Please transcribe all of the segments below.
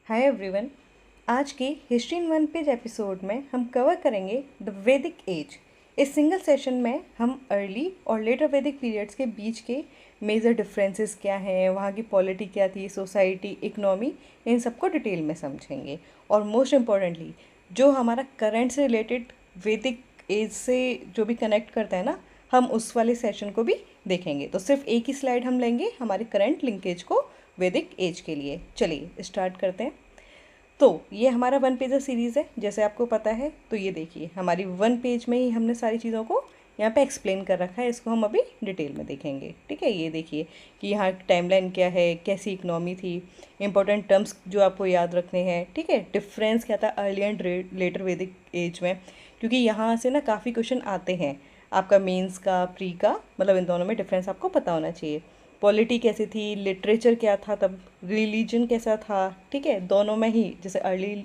Hi everyone. आज की history in one page episode में हम कवर करेंगे द वैदिक एज। इस सिंगल सेशन में हम अर्ली और लेटर वैदिक पीरियड्स के बीच के मेजर डिफरेंसेस क्या हैं, वहाँ की पॉलिटी क्या थी, सोसाइटी, इकोनॉमी, इन सबको डिटेल में समझेंगे। और मोस्ट इम्पॉर्टेंटली जो हमारा करंट से रिलेटेड वैदिक एज से जो भी कनेक्ट करता है ना, हम उस वाले सेशन को भी देखेंगे। तो सिर्फ एक ही स्लाइड हम लेंगे हमारे करंट लिंकेज को वैदिक एज के लिए। चलिए स्टार्ट करते हैं। तो ये हमारा वन पेजर सीरीज़ है, जैसे आपको पता है। तो ये देखिए हमारी वन पेज में ही हमने सारी चीज़ों को यहाँ पे एक्सप्लेन कर रखा है। इसको हम अभी डिटेल में देखेंगे। ठीक है, ये देखिए कि यहाँ टाइमलाइन क्या है, कैसी इकनॉमी थी, इंपॉर्टेंट टर्म्स जो आपको याद रखने हैं। ठीक है, डिफरेंस क्या था अर्ली एंड लेटर वैदिक एज में, क्योंकि यहाँ से ना काफ़ी क्वेश्चन आते हैं आपका मेंस का, प्री का, मतलब इन दोनों में डिफरेंस आपको पता होना चाहिए। पॉलिटी कैसी थी, लिटरेचर क्या था तब, रिलीजन कैसा था। ठीक है, दोनों में ही, जैसे अर्ली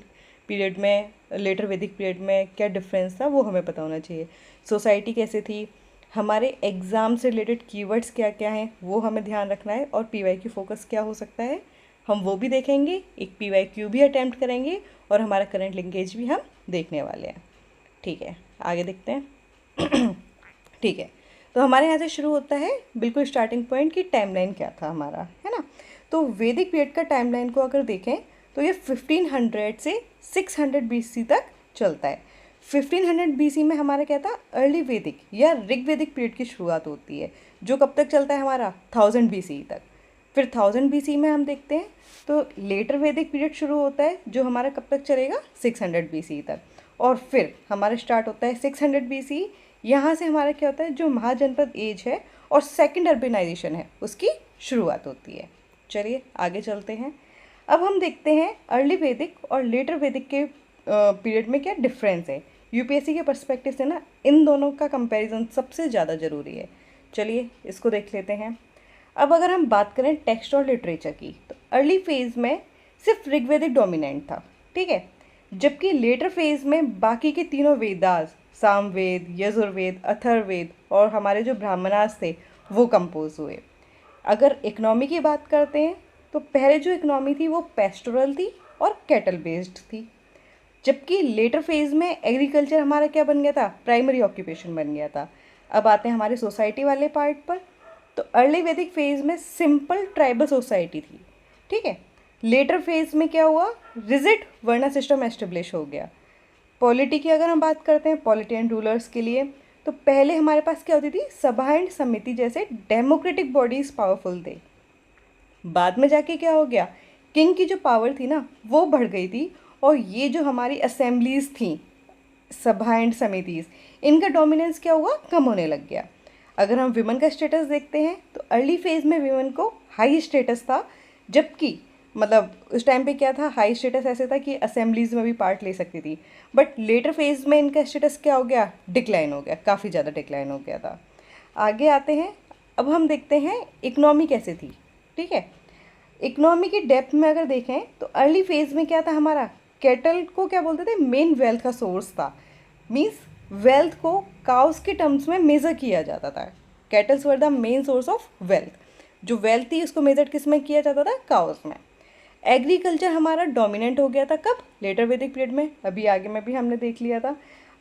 पीरियड में, लेटर वैदिक पीरियड में क्या डिफरेंस था वो हमें पता होना चाहिए। सोसाइटी कैसे थी, हमारे एग्ज़ाम से रिलेटेड कीवर्ड्स क्या क्या हैं वो हमें ध्यान रखना है, और पीवाईक्यू फोकस क्या हो सकता है हम वो भी देखेंगे। एक पीवाईक्यू भी अटैम्प्ट करेंगे और हमारा करंट लिंकेज भी हम देखने वाले हैं। ठीक है, आगे देखते हैं। ठीक है, तो हमारे यहाँ से शुरू होता है बिल्कुल स्टार्टिंग पॉइंट की टाइमलाइन क्या था हमारा, है ना। तो वैदिक पीरियड का टाइमलाइन को अगर देखें तो ये 1500 से 600 बीसी तक चलता है। 1500 बीसी में हमारा क्या था, अर्ली वैदिक या ऋग्वैदिक पीरियड की शुरुआत होती है, जो कब तक चलता है हमारा 1000 बीसी तक। फिर 1000 बीसी में हम देखते हैं तो लेटर वैदिक पीरियड शुरू होता है, जो हमारा कब तक चलेगा 600 बीसी तक। और फिर हमारा स्टार्ट होता है 600 बीसी। यहाँ से हमारा क्या होता है, जो महाजनपद एज है और सेकंड अर्बनाइजेशन है उसकी शुरुआत होती है। चलिए आगे चलते हैं। अब हम देखते हैं अर्ली वैदिक और लेटर वैदिक के पीरियड में क्या डिफरेंस है। यूपीएससी के पर्सपेक्टिव से ना इन दोनों का कंपैरिजन सबसे ज़्यादा ज़रूरी है। चलिए इसको देख लेते हैं। अब अगर हम बात करें टेक्स्ट और लिटरेचर की, तो अर्ली फेज़ में सिर्फ ऋग्वैदिक डोमिनेंट था। ठीक है, जबकि लेटर फेज़ में बाकी के तीनों वेदास, सामवेद, यजुर्वेद, अथर्ववेद और हमारे जो ब्राह्मणास थे वो कंपोज हुए। अगर इकनॉमी की बात करते हैं तो पहले जो इकनॉमी थी वो पेस्टोरल थी और कैटल बेस्ड थी, जबकि लेटर फेज़ में एग्रीकल्चर हमारा क्या बन गया था, प्राइमरी ऑक्यूपेशन बन गया था। अब आते हैं हमारे सोसाइटी वाले पार्ट पर। तो अर्ली वैदिक फेज़ में सिंपल ट्राइबल सोसाइटी थी। ठीक है, लेटर फेज़ में क्या हुआ, रिजिड वर्ण सिस्टम एस्टेब्लिश हो गया। पॉलिटी की अगर हम बात करते हैं, पॉलिटी एंड रूलर्स के लिए, तो पहले हमारे पास क्या होती थी, सभा एंड समिति जैसे डेमोक्रेटिक बॉडीज़ पावरफुल थे। बाद में जाके क्या हो गया, किंग की जो पावर थी ना वो बढ़ गई थी, और ये जो हमारी असेंबलीज थी, सभा एंड समितिज, इनका डोमिनेंस क्या हुआ, कम होने लग गया। अगर हम विमेन का स्टेटस देखते हैं तो अर्ली फेज़ में विमेन को हाई स्टेटस था, जबकि मतलब उस टाइम पे क्या था, हाई स्टेटस ऐसे था कि असेंबलीज में भी पार्ट ले सकती थी। बट लेटर फेज़ में इनका स्टेटस क्या हो गया, डिक्लाइन हो गया, काफ़ी ज़्यादा डिक्लाइन हो गया था। आगे आते हैं। अब हम देखते हैं इकनॉमी कैसे थी। ठीक है, इकोनॉमी की डेप्थ में अगर देखें तो अर्ली फेज़ में क्या था हमारा, कैटल को क्या बोलते थे, मेन वेल्थ का सोर्स था। मीन्स वेल्थ को काउस के टर्म्स में मेज़र किया जाता था। Kettles were the main source of wealth. जो वेल्थ थी उसको मेज़र किस में किया जाता था, काउस में। एग्रीकल्चर हमारा डोमिनेंट हो गया था कब, लेटर वैदिक पीरियड में। अभी आगे में भी हमने देख लिया था,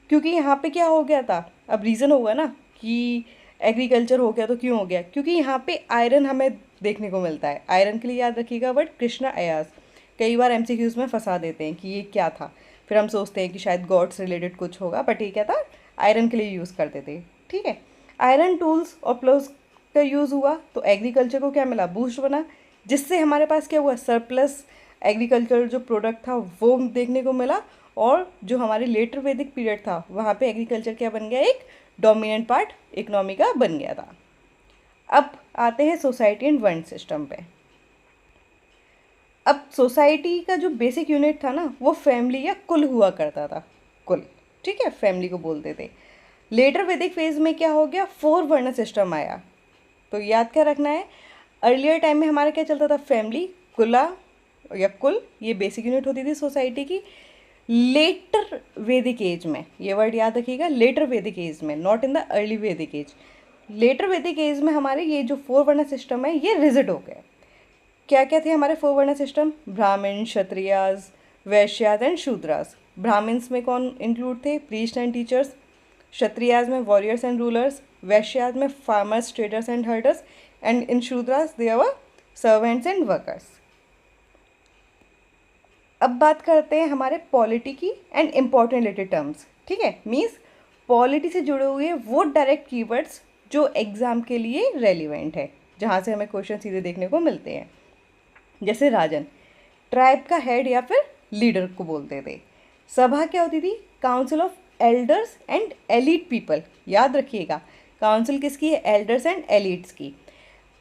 क्योंकि यहाँ पे क्या हो गया था, अब रीज़न होगा ना कि एग्रीकल्चर हो गया तो क्यों हो गया, क्योंकि यहाँ पे आयरन हमें देखने को मिलता है। आयरन के लिए याद रखिएगा वर्ड कृष्णा अयास, कई बार एमसीक्यूज में फंसा देते हैं कि ये क्या था, फिर हम सोचते हैं कि शायद गॉड से रिलेटेड कुछ होगा, बट ये क्या था, आयरन के लिए यूज़ करते थे। ठीक है, आयरन टूल्स और प्लस का यूज़ हुआ तो एग्रीकल्चर को क्या मिला, बूस्ट बना, जिससे हमारे पास क्या हुआ, सरप्लस एग्रीकल्चर जो प्रोडक्ट था वो देखने को मिला। और जो हमारे लेटर वैदिक पीरियड था वहाँ पे एग्रीकल्चर क्या बन गया, एक डोमिनेंट पार्ट इकोनॉमी का बन गया था। अब आते हैं सोसाइटी एंड वर्ण सिस्टम पे। अब सोसाइटी का जो बेसिक यूनिट था ना वो फैमिली या कुल हुआ करता था, कुल। ठीक है, फैमिली को बोलते थे। लेटर वैदिक फेज में क्या हो गया, 4 वर्ण सिस्टम आया। तो याद क्या रखना है, अर्लियर टाइम में हमारा क्या चलता था, फैमिली, कुला या कुल, ये बेसिक यूनिट होती थी सोसाइटी की। लेटर वैदिक एज में, ये वर्ड याद रखिएगा, लेटर वैदिक एज में, नॉट इन द अर्ली वैदिक एज। लेटर वैदिक एज में हमारे ये जो 4 वर्ण सिस्टम है ये रिजिड हो गए। क्या क्या थे हमारे 4 वर्ण सिस्टम? ब्राह्मण, क्षत्रियाज, वैश्याज एंड शूद्रास। ब्राह्मण्स में कौन इंक्लूड थे? Priest and teachers. क्षत्रियाज में वॉरियर्स एंड रूलर्स। वैश्याज में farmers, traders and herders. And in Shudras they are servants and workers. अब बात करते हैं हमारे पॉलिटी की एंड इम्पॉर्टेंट रिलेटेड टर्म्स। ठीक है, मीन्स पॉलिटी से जुड़े हुए वो डायरेक्ट कीवर्ड्स जो एग्जाम के लिए रेलिवेंट है, जहाँ से हमें क्वेश्चन सीधे देखने को मिलते हैं। जैसे राजन ट्राइब का हेड या फिर लीडर को बोलते थे। सभा क्या होती थी? Council of elders and elite people. याद रखिएगा, काउंसिल किसकी है? एल्डर्स एंड एलीट्स की।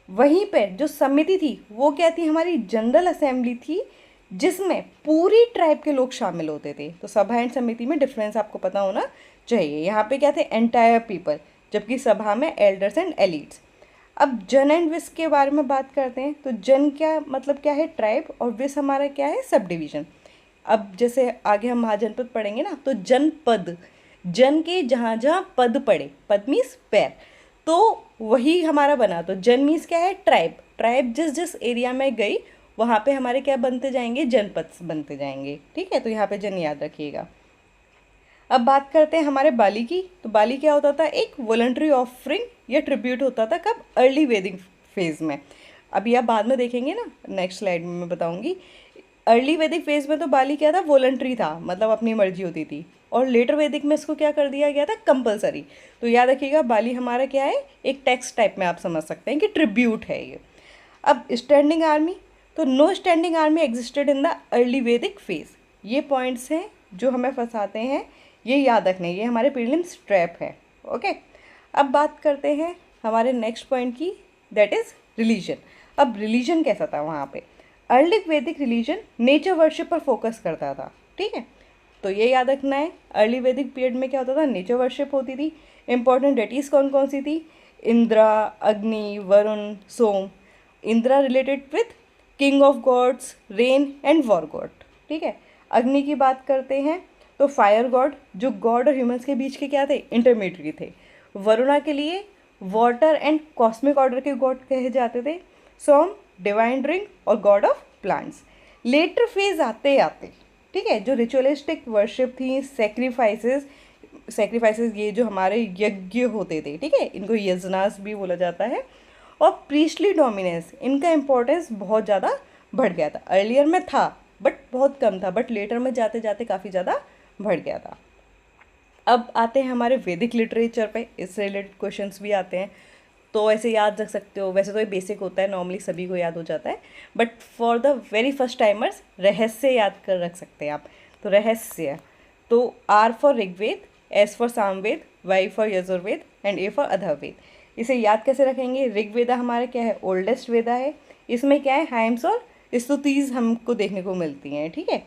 वहीं पर जो समिति थी वो क्या थी? हमारी जनरल असेंबली थी, जिसमें पूरी ट्राइब के लोग शामिल होते थे। तो सभा एंड समिति में डिफरेंस आपको पता होना चाहिए। यहाँ पे क्या थे? एंटायर पीपल, जबकि सभा में एल्डर्स एंड एलीट्स। अब जन एंड विस के बारे में बात करते हैं। तो जन क्या मतलब क्या है? ट्राइब, और विस हमारा क्या है? Sub division. अब जैसे आगे हम महाजनपद पढ़ेंगे ना, तो जनपद, जन के जहाँ जहाँ पद पड़े, पद मीन्स पैर, तो वही हमारा बना। तो जन मीन्स क्या है? ट्राइब। ट्राइब जिस जिस एरिया में गई वहाँ पे हमारे क्या बनते जाएंगे? जनपद बनते जाएंगे। ठीक है, तो यहाँ पे जन याद रखिएगा। अब बात करते हैं हमारे बाली की। तो बाली क्या होता था? एक वॉलंटरी ऑफरिंग या ट्रिब्यूट होता था। कब? अर्ली वैदिक फेज में। अभी आप बाद में देखेंगे ना, नेक्स्ट स्लाइड में मैं बताऊंगी। अर्ली वैदिक फेज में तो बाली क्या था? वॉलंटरी था, मतलब अपनी मर्जी होती थी। और लेटर वैदिक में इसको क्या कर दिया गया था? कंपलसरी। तो याद रखिएगा, बाली हमारा क्या है? एक टैक्स टाइप में आप समझ सकते हैं कि ट्रिब्यूट है ये। अब स्टैंडिंग आर्मी, तो no standing army existed in the early Vedic phase. ये पॉइंट्स हैं जो हमें फंसाते हैं, ये याद रखने, ये हमारे प्रीलिम्स ट्रैप है। ओके, अब बात करते हैं हमारे नेक्स्ट पॉइंट की, दैट इज़ रिलीजन। अब रिलीजन कैसा था वहाँ पे? अर्ली वैदिक रिलीजन नेचर वर्शिप पर फोकस करता था। ठीक है, तो ये याद रखना है। अर्ली वैदिक पीरियड में क्या होता था? नेचर वर्शिप होती थी। इंपॉर्टेंट डेटीज़ कौन कौन सी थी? Indra, Agni, Varun, Som. Indra related with king of gods, rain and war god. ठीक है, अग्नि की बात करते हैं तो फायर गॉड, जो गॉड और ह्यूमंस के बीच के क्या थे? इंटरमीडिएट थे। वरुणा के लिए वाटर एंड कॉस्मिक ऑर्डर के गॉड कहे जाते थे। सोम डिवाइन ड्रिंक और God of plants. Later phase आते आते, ठीक है, जो रिचुअलिस्टिक वर्शिप थी, सेक्रीफाइसेस ये जो हमारे यज्ञ होते थे, ठीक है, इनको यजनास भी बोला जाता है। और प्रीस्टली डोमिनेंस, इनका इम्पोर्टेंस बहुत ज़्यादा बढ़ गया था। अर्लियर में था बट बहुत कम था, बट लेटर में जाते जाते काफ़ी ज़्यादा बढ़ गया था। अब आते हैं हमारे वैदिक लिटरेचर पे, इससे रिलेटेड क्वेश्चंस भी आते हैं, तो ऐसे याद रख सकते हो। वैसे तो ये बेसिक होता है, नॉर्मली सभी को याद हो जाता है, but for the very first timers रहस्य याद कर रख सकते हैं आप। तो रहस्य, तो R for Rigveda, S for Samaveda, Y for Yajurveda and A for Atharvaveda. इसे याद कैसे रखेंगे? ऋग्वेदा हमारा क्या है? ओल्डेस्ट वेदा है। इसमें क्या है? हाइम्स और स्तुतिज हमको देखने को मिलती हैं। ठीक है,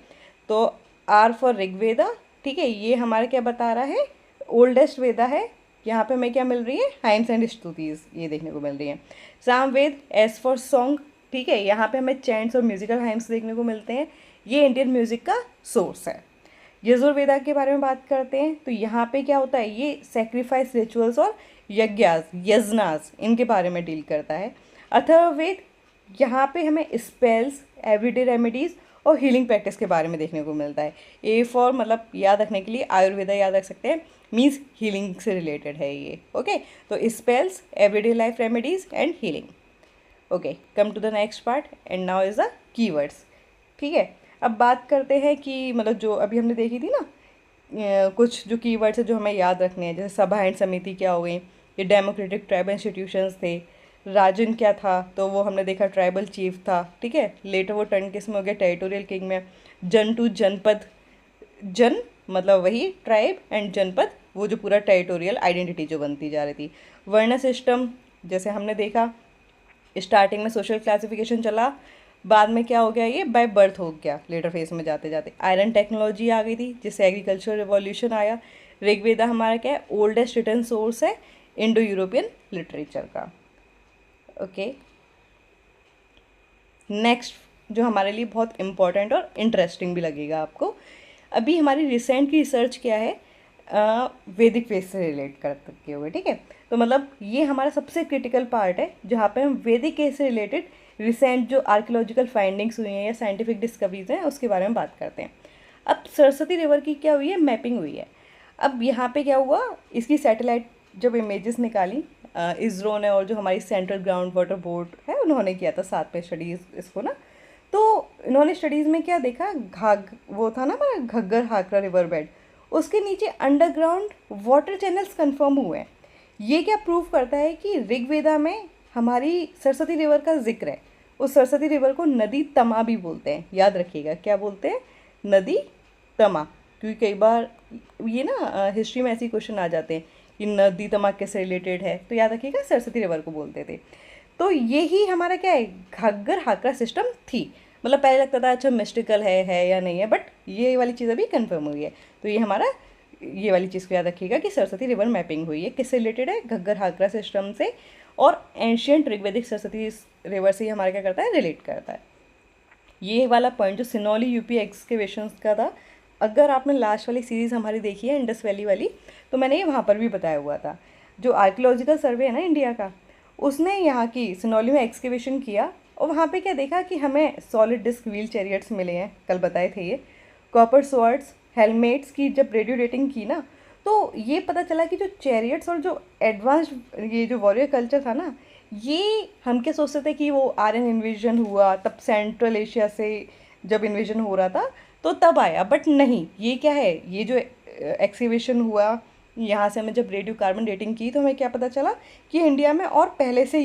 तो आर फॉर ऋग्वेदा, ठीक है, ये हमारा क्या बता रहा है? ओल्डेस्ट वेदा है। यहाँ पे हमें क्या मिल रही है? हाइम्स एंड स्तुतिज ये देखने को मिल रही है। सामवेद, एस फॉर सॉन्ग, ठीक है, यहाँ पे हमें चैंट्स और म्यूजिकल हाइम्स देखने को मिलते हैं। ये इंडियन म्यूजिक का सोर्स है। यजुर्वेदा के बारे में बात करते हैं तो यहाँ पे क्या होता है? ये सेक्रीफाइस रिचुअल्स और यज्ञास, यजनास, इनके बारे में डील करता है। अथर्ववेद, यहाँ पे हमें स्पेल्स, एवरीडे रेमेडीज़ और हीलिंग प्रैक्टिस के बारे में देखने को मिलता है। ए फॉर मतलब याद रखने के लिए आयुर्वेदा याद रख सकते हैं, मीन्स हीलिंग से रिलेटेड है ये। ओके, तो spells, everyday life remedies and healing. Okay, come to the next part and now is the keywords. ठीक है, अब बात करते हैं कि मतलब जो अभी हमने देखी थी ना, कुछ जो कीवर्ड्स है जो हमें याद रखने हैं, जैसे सभा एंड समिति क्या हो गई, ये डेमोक्रेटिक ट्राइबल इंस्टीट्यूशंस थे। राजन क्या था? तो वो हमने देखा ट्राइबल चीफ था। ठीक है, लेटर वो टर्न किस में हो गया? टेरिटोरियल किंग में। जन टू जनपद, जन मतलब वही ट्राइब एंड जनपद वो जो पूरा टेरिटोरियल आइडेंटिटी जो बनती जा रही थी। वर्ण सिस्टम, जैसे हमने देखा स्टार्टिंग में सोशल क्लासिफिकेशन चला, बाद में क्या हो गया? ये बाय बर्थ हो गया लेटर फेज में जाते जाते। आयरन टेक्नोलॉजी आ गई थी जिससे एग्रीकल्चर रिवॉल्यूशन आया। ऋग्वेदा हमारा क्या है? ओल्डेस्ट रिटन सोर्स है इंडो यूरोपियन लिटरेचर का। ओके, नेक्स्ट जो हमारे लिए बहुत इम्पॉर्टेंट और इंटरेस्टिंग भी लगेगा आपको, अभी हमारी रिसेंट की रिसर्च क्या है? वैदिक फेज से रिलेट करते हुए। ठीक है, तो मतलब ये हमारा सबसे क्रिटिकल पार्ट है जहाँ पे हम वैदिक एज से रिलेटेड रिसेंट जो आर्कियोलॉजिकल फाइंडिंग्स हुई हैं या साइंटिफिक डिस्कवरीज हैं उसके बारे में बात करते हैं। अब सरस्वती रिवर की क्या हुई है, मैपिंग हुई है। अब यहाँ पे क्या हुआ, इसकी सैटेलाइट जब इमेजेस निकाली इसरो ने, और जो हमारी सेंट्रल ग्राउंड वाटर बोर्ड है उन्होंने किया था साथ में स्टडीज़ इसको ना, तो इन्होंने स्टडीज़ में क्या देखा, वो था ना हमारा घग्गर हाकरा रिवर बेड, उसके नीचे अंडरग्राउंड वाटर चैनल्स कंफर्म हुए हैं। ये क्या प्रूव करता है कि ऋग्वेदा में हमारी सरस्वती रिवर का जिक्र है। उस सरस्वती रिवर को नदी तमा भी बोलते हैं, याद रखिएगा क्या बोलते हैं, नदी तमा। क्योंकि कई बार ये ना हिस्ट्री में ऐसे क्वेश्चन आ जाते हैं कि नदी तमा कैसे रिलेटेड है, तो याद रखिएगा सरस्वती रिवर को बोलते थे। तो यही हमारा क्या है, घग्गर हाकरा सिस्टम थी। मतलब पहले लगता था अच्छा मिस्टिकल है या नहीं है, बट ये वाली चीज़ अभी कंफर्म हुई है। तो ये हमारा ये वाली चीज़ को याद रखिएगा कि सरस्वती रिवर मैपिंग हुई है, किससे रिलेटेड है, घग्गर हाकरा सिस्टम से, और एंशियंट ऋग्वेदिक सरस्वती रिवर से ही हमारा क्या करता है, रिलेट करता है। ये वाला पॉइंट जो सिनौली यूपी एक्सकेवेशंस का था, अगर आपने लास्ट वाली सीरीज़ हमारी देखी है इंडस वैली वाली, तो मैंने ये वहाँ पर भी बताया हुआ था। जो आर्कियोलॉजिकल सर्वे है ना इंडिया का, उसने यहाँ की सिनौली में एक्सकेवेशन किया, और वहाँ पे क्या देखा कि हमें सॉलिड डिस्क व्हील चैरियट्स मिले हैं, कल बताए थे ये, कॉपर स्वॉर्ड्स, हेलमेट्स की जब रेडियो डेटिंग की ना, तो ये पता चला कि जो चैरियट्स और जो एडवांस्ड ये जो वॉरियर कल्चर था ना, ये हम क्या सोचते थे कि वो आर्यन इन्वेजन हुआ तब सेंट्रल एशिया से जब इन्वेजन हो रहा था तो तब आया, बट नहीं, ये क्या है, ये जो एक्सकेवेशन हुआ यहाँ से हमें जब रेडियो कार्बन डेटिंग की तो हमें क्या पता चला कि इंडिया में और पहले से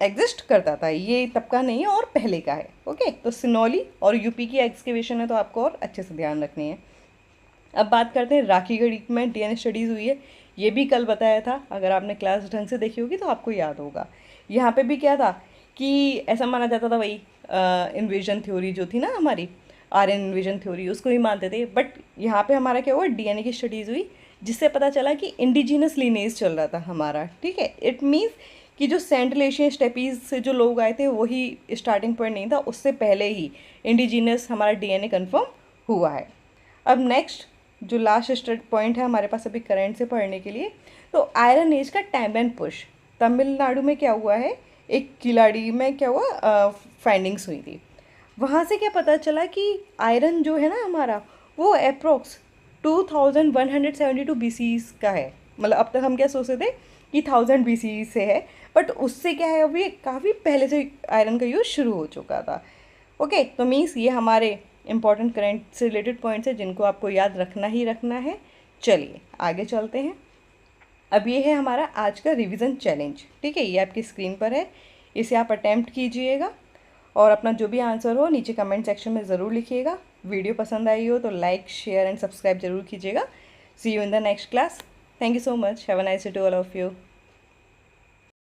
एग्जिस्ट करता था, ये तब का नहीं है और पहले का है। ओके, तो सिनौली और यूपी की एक्सकेवेशन है, तो आपको और अच्छे से ध्यान रखनी है। अब बात करते हैं राखीगढ़ी में डीएनए स्टडीज़ हुई है, ये भी कल बताया था, अगर आपने क्लास ढंग से देखी होगी तो आपको याद होगा। यहाँ पे भी क्या था कि ऐसा माना जाता था वही इन्वेजन थ्योरी जो थी ना हमारी, आर्यन इन्वेजन थ्योरी, उसको ही मानते थे, बट यहाँ पे हमारा क्या हुआ, डीएनए की स्टडीज़ हुई, जिससे पता चला कि इंडिजिनस लीनेज चल रहा था हमारा। ठीक है, इट मीन्स कि जो सेंट्रल एशियन स्टेपीज से जो लोग आए थे वही स्टार्टिंग पॉइंट नहीं था, उससे पहले ही इंडिजिनस हमारा डीएनए कंफर्म हुआ है। अब नेक्स्ट जो लास्ट पॉइंट है हमारे पास अभी करंट से पढ़ने के लिए, तो आयरन एज का टाइम एंड पुश, तमिलनाडु में क्या हुआ है, एक किलाड़ी में क्या हुआ फाइंडिंग्स हुई थी। वहाँ से क्या पता चला कि आयरन जो है ना हमारा, वो अप्रोक्स 2172 BC का है। मतलब अब तक हम क्या सोचते थे कि 1000 BC से है, बट उससे क्या है, अभी काफ़ी पहले से आयरन का यूज़ शुरू हो चुका था। ओके, तो मीन्स ये हमारे इंपॉर्टेंट करंट से रिलेटेड पॉइंट्स हैं जिनको आपको याद रखना ही रखना है। चलिए आगे चलते हैं। अब ये है हमारा आज का रिवीजन चैलेंज। ठीक है, ये आपकी स्क्रीन पर है, इसे आप अटैम्प्ट कीजिएगा और अपना जो भी आंसर हो नीचे कमेंट सेक्शन में ज़रूर लिखिएगा। वीडियो पसंद आई हो तो लाइक शेयर एंड सब्सक्राइब जरूर कीजिएगा। See you in the next class. Thank you so much. Have a nice day to all of you.